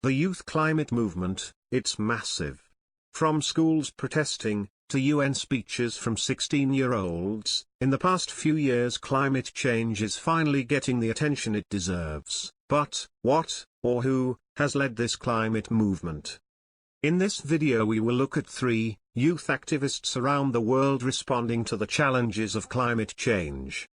The youth climate movement, it's massive. From schools protesting, to UN speeches from 16-year-olds, in the past few years climate change is finally getting the attention it deserves. But, what, or who, has led this climate movement? In this video we will look at 3 youth activists around the world responding to the challenges of climate change.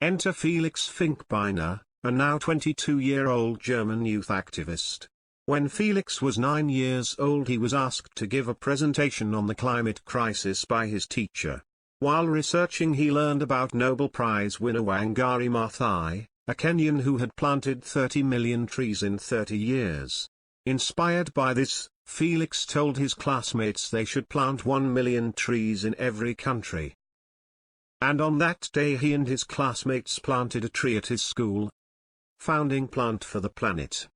Enter Felix Finkbeiner, a now 22-year-old German youth activist. When Felix was 9 years old he was asked to give a presentation on the climate crisis by his teacher. While researching he learned about Nobel Prize winner Wangari Maathai, a Kenyan who had planted 30 million trees in 30 years. Inspired by this, Felix told his classmates they should plant 1 million trees in every country. And on that day he and his classmates planted a tree at his school, founding Plant for the Planet.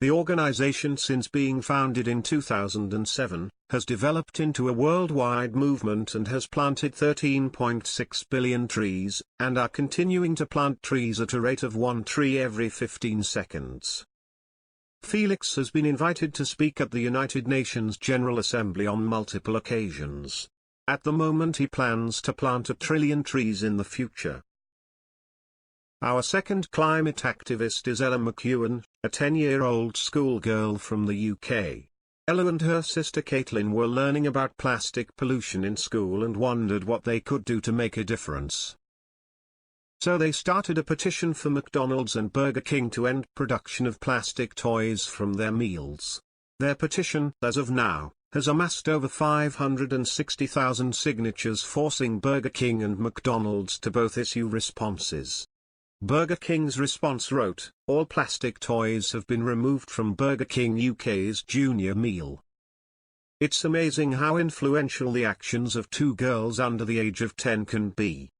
The organization, since being founded in 2007, has developed into a worldwide movement and has planted 13.6 billion trees, and are continuing to plant trees at a rate of 1 tree every 15 seconds. Felix has been invited to speak at the United Nations General Assembly on multiple occasions. At the moment he plans to plant 1 trillion trees in the future. Our second climate activist is Ella McEwen, a 10-year-old schoolgirl from the UK. Ella and her sister Caitlin were learning about plastic pollution in school and wondered what they could do to make a difference. So they started a petition for McDonald's and Burger King to end production of plastic toys from their meals. Their petition, as of now, has amassed over 560,000 signatures, forcing Burger King and McDonald's to both issue responses. Burger King's response wrote, "All plastic toys have been removed from Burger King UK's junior meal." It's amazing how influential the actions of 2 girls under the age of 10 can be.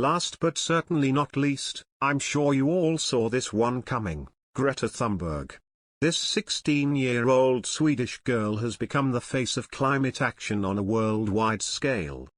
Last but certainly not least, I'm sure you all saw this one coming, Greta Thunberg. This 16-year-old Swedish girl has become the face of climate action on a worldwide scale.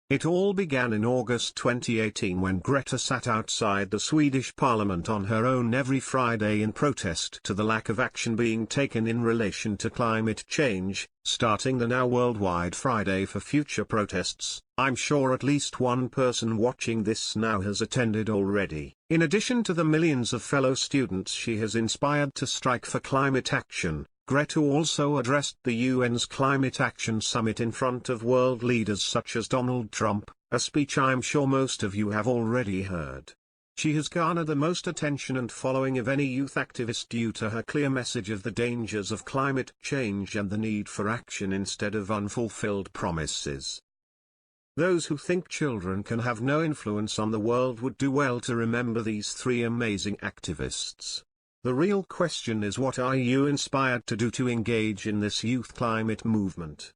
It all began in August 2018 when Greta sat outside the Swedish parliament on her own every Friday in protest to the lack of action being taken in relation to climate change, starting the now worldwide Friday for Future protests. I'm sure at least one person watching this now has attended already. In addition to the millions of fellow students she has inspired to strike for climate action, Greta also addressed the UN's Climate Action Summit in front of world leaders such as Donald Trump, a speech I'm sure most of you have already heard. She has garnered the most attention and following of any youth activist due to her clear message of the dangers of climate change and the need for action instead of unfulfilled promises. Those who think children can have no influence on the world would do well to remember these 3 amazing activists. The real question is, what are you inspired to do to engage in this youth climate movement?